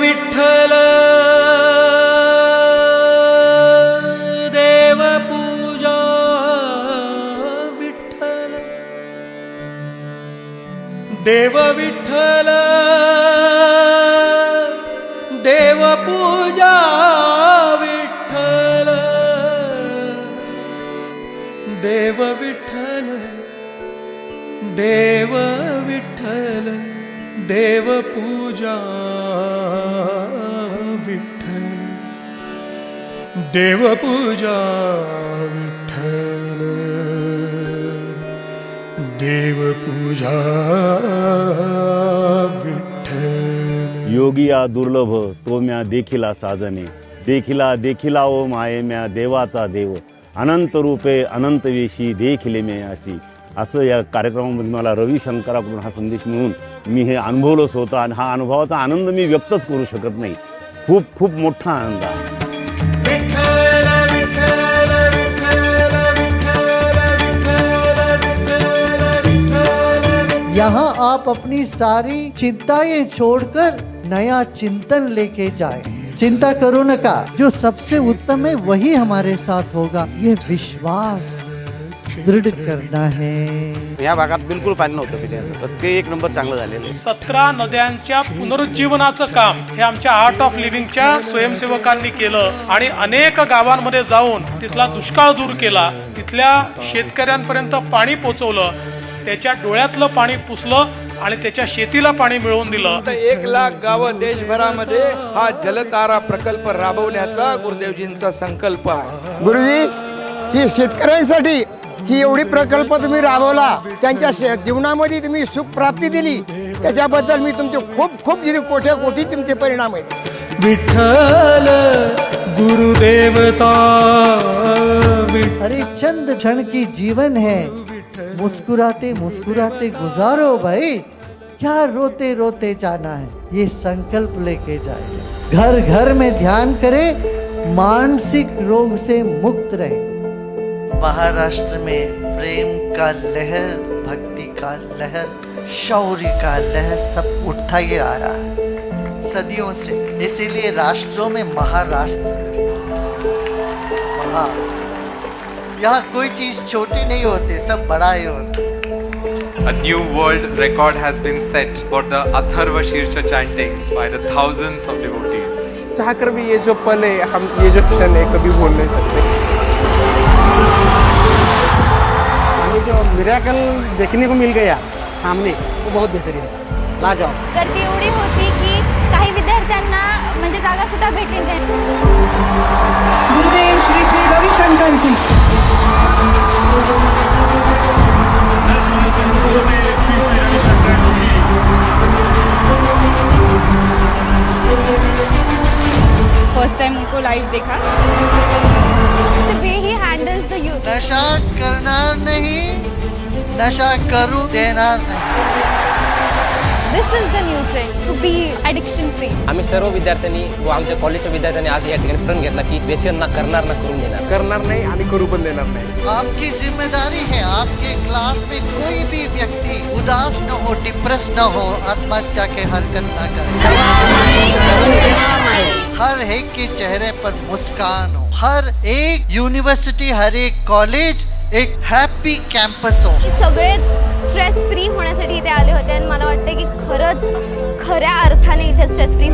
विठ्ठल देव पूजा विठ्ठल देव विठ्ठल देव पूजा विठ्ठल देव विठ्ठल देव विठ्ठल देव पूजा विठ्ठल देव पूजा विठ्ठल देव पूजा विठ्ठल। योगिया दुर्लभ तो म्या देखिला साजने देखिला देखिला ओ माये म्या देवाचा देव अनंत रूपे अनंत वेशी देखिले मे अशी असं या कार्यक्रमामध्ये मला रविशंकराकडून हा संदेश मिळून मी हे अनुभवलंच होतं आणि हा अनुभवाचा आनंद मी व्यक्तच करू शकत नाही। खूप खूप मोठा आनंद आहे। यहाँ आप अपनी सारी चिंताएं छोड़कर नया चिंतन लेके जाए। चिंता करो न का, जो सबसे उत्तम है वही हमारे साथ होगा, ये विश्वास दृढ़ करना है। या भागात बिलकुल पाणी नव्हतं पिण्याचं, तर ते एक नंबर चांगलं झालेलं। 17 नद्यांच्या पुनरुज्जीवनाचं काम हे आमच्या आर्ट ऑफ लिव्हिंगच्या स्वयंसेवकांनी केलं आणि अनेक गावांमध्ये जाऊन तिथला दुष्काळ दूर केला, तिथल्या शेतकऱ्यांपर्यंत पाणी पोहोचवलं, त्याच्या डोळ्यातलं पाणी पुसलं आणि त्याच्या शेतीला पाणी मिळवून दिलं। 1 लाख गावं देशभरामध्ये हा जलतारा प्रकल्प राबवण्याचा गुरुदेवजींचा संकल्प आहे। गुरुजी, ही शेतकऱ्यांसाठी ही एवढी प्रकल्प तुम्ही राबवला, त्यांच्या जीवनामध्ये तुम्ही सुख प्राप्ती दिली, त्याच्याबद्दल मी तुमचे खूप खूप कोट्या कोटी तुमचे परिणाम आहेत। विठ्ठल गुरुदेवता अरे चंद क्षण की जीवन है, मुस्कुराते मुस्कुराते गुजारो भाई, क्या रोते रोते जाना है, ये संकल्प लेके जाए। घर घर में ध्यान करे, मानसिक रोग से मुक्त रहे। महाराष्ट्र में प्रेम का लहर, भक्ति का लहर, शौर्य का लहर सब उठा ही आया है सदियों से। इसीलिए राष्ट्रों में महाराष्ट्र यहाँ कोई चीज छोटी नहीं होती, सब बड़ा ही होता है। A new world record has been set for the Atharva Shirsha chanting by the thousands of devotees. चाहकर भी ये जो पल है, हम ये जो क्षण है, कभी भूल नहीं सकते। हमें जो मिरेकल देखने को मिल गया सामने, वो बहुत बेहतरीन था, लाजवाब। गर्दी एवढी होती की काही विद्यार्थ्यांना म्हणजे जागा सुद्धा भेटली नाही। गुरुदेव श्री श्री रविशंकर जी। फर्स्ट टाइम उनको लाइव देखा। The way he handles the youth. नशा करणार नहीं, नशा करू देणार नहीं। This is the new trend to be addiction free. आम्ही सर्व विद्यार्थ्यांनी व आमच्या कॉलेजच्या विद्यार्थ्यांनी आज या ठिकाणी प्रण घेतला की व्यसन ना करणार ना करून देणार, करणार नाही आणि करू पण देणार नाही। आपकी जिम्मेदारी है, आपके क्लास में कोई भी व्यक्ति उदास न हो, डिप्रेस न हो, आत्महत्या के हरकत न करे। हर एक के चेहरे पर मुस्कान हो, हर एक यूनिवर्सिटी, हर एक कॉलेज एक हॅपी कॅम्पस हो। सगळे स्ट्रेस फ्री होण्यासाठी इथे आले होते आणि मला वाटतं की खरंच खऱ्या अर्थाने इथे स्ट्रेस फ्री